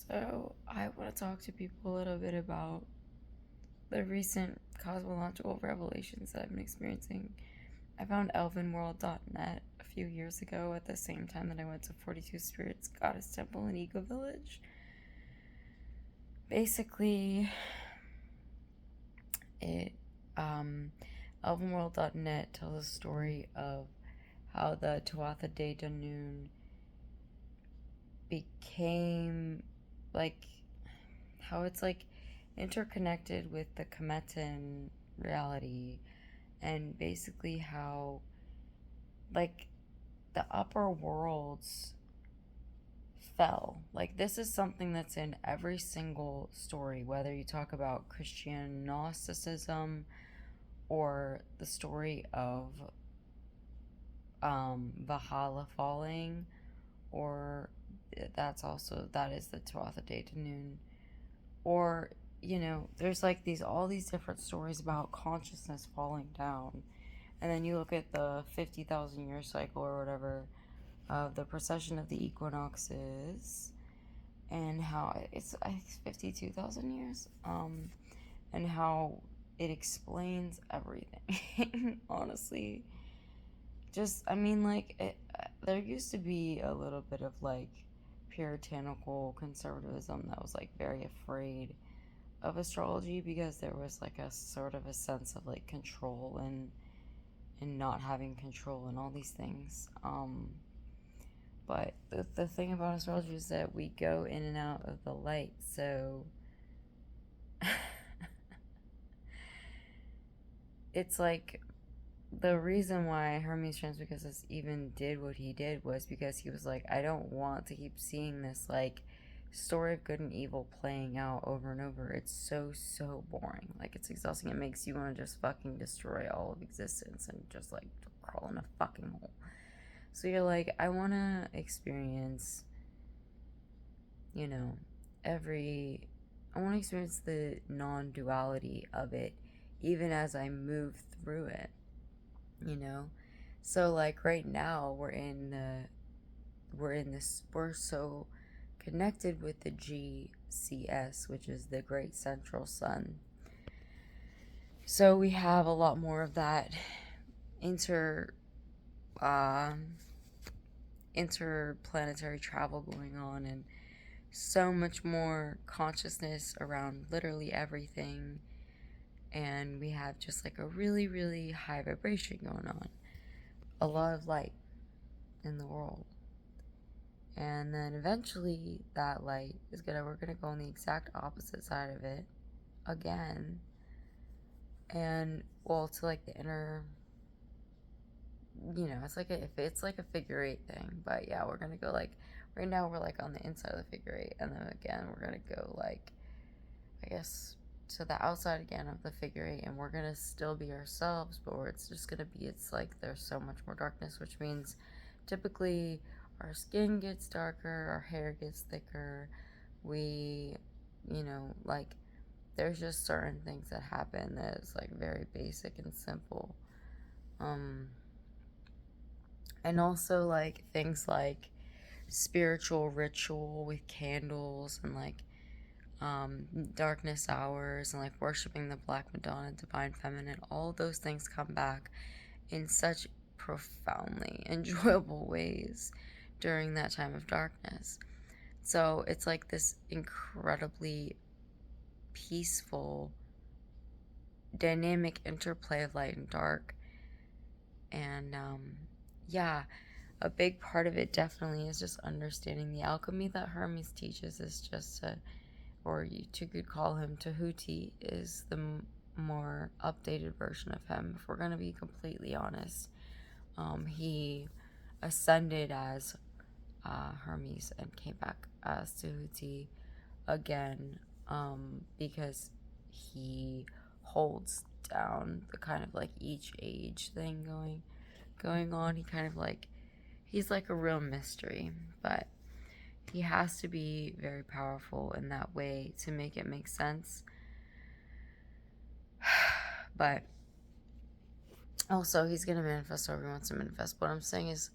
So, I want to talk to people a little bit about the recent cosmological revelations that I've been experiencing. I found elvenworld.net a few years ago at the same time that I went to 42 Spirits Goddess Temple in Eco Village. Basically, it elvenworld.net tells a story of how the Tuatha De Danann became like how it's like interconnected with the Cometan reality, and basically how like the upper worlds fell. Like, this is something that's in every single story, whether you talk about Christian Gnosticism or the story of Valhalla falling, or that is the Tuatha De Danann, or there's like these all these different stories about consciousness falling down, and then you look at the 50,000 year cycle or whatever of the precession of the equinoxes, and how it's, I think, 52,000 years, and how it explains everything. Honestly, just, I mean, like, there used to be a little bit of like puritanical conservatism that was like very afraid of astrology, because there was like a sort of a sense of like control and not having control and all these things. But the thing about astrology is that we go in and out of the light, so it's like the reason why Hermes Trismegistus even did what he did was because he was like, I don't want to keep seeing this like story of good and evil playing out over and over. It's so boring. Like, it's exhausting. It makes you want to just fucking destroy all of existence and just like crawl in a fucking hole. So you're like, I want to experience, you know, every. I want to experience the non duality of it even as I move through it, you know? So, like, right now, we're so connected with the GCS, which is the Great Central Sun. So we have a lot more of that inter uh, interplanetary travel going on, and so much more consciousness around literally everything. And we have just like a really, really high vibration going on, a lot of light in the world. And then eventually that light is we're gonna go on the exact opposite side of it again. And well, to like the inner, it's like a figure eight thing. But yeah, we're gonna go like, right now we're like on the inside of the figure eight, and then again we're gonna go like, I guess, to the outside again of the figure eight, and we're gonna still be ourselves, but it's just gonna be, it's like there's so much more darkness, which means typically our skin gets darker, our hair gets thicker, we, like, there's just certain things that happen that is like very basic and simple. And also like things like spiritual ritual with candles and like darkness hours and like worshiping the Black Madonna, Divine Feminine, all those things come back in such profoundly enjoyable ways during that time of darkness. So it's like this incredibly peaceful, dynamic interplay of light and dark. And yeah, a big part of it definitely is just understanding the alchemy that Hermes teaches is just or you could call him Tahuti, is the more updated version of him. If we're going to be completely honest, he ascended as Hermes and came back as Tahuti again, because he holds down the kind of like each age thing going on. He kind of like, he's like a real mystery, but he has to be very powerful in that way to make it make sense. But also, he's going to manifest whatever he wants to manifest. What I'm saying is,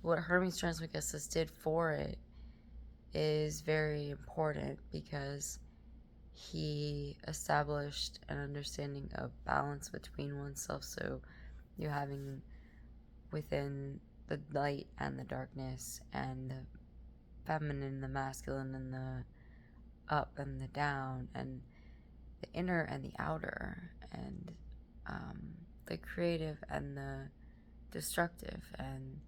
what Hermes Trismegistus did for it is very important because he established an understanding of balance between oneself. So you having within the light and the darkness, and the feminine, the masculine, and the up and the down, and the inner and the outer, and the creative and the destructive, and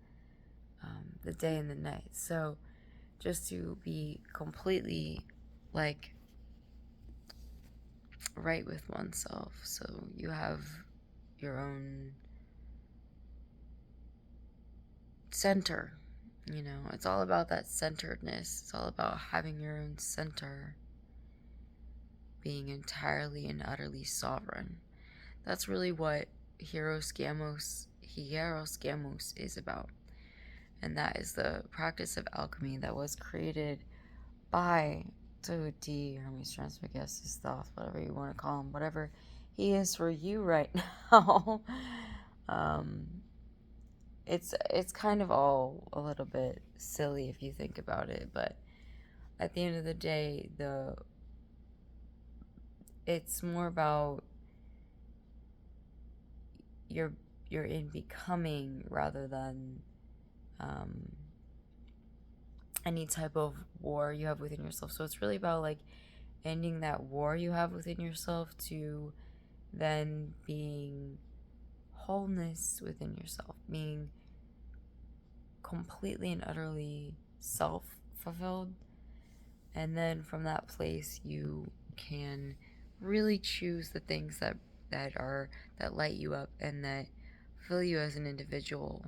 the day and the night. So just to be completely like right with oneself. So you have your own center. It's all about that centeredness. It's all about having your own center, being entirely and utterly sovereign. That's really what Hieros Gamos is about. And that is the practice of alchemy that was created by Tahuti, Hermes Trismegistus, Thoth, whatever you want to call him, whatever he is for you right now. um, it's kind of all a little bit silly if you think about it, but at the end of the day, it's more about you're in becoming rather than any type of war you have within yourself. So it's really about like ending that war you have within yourself to then being wholeness within yourself, being completely and utterly self-fulfilled. And then from that place you can really choose the things that light you up and that fill you as an individual.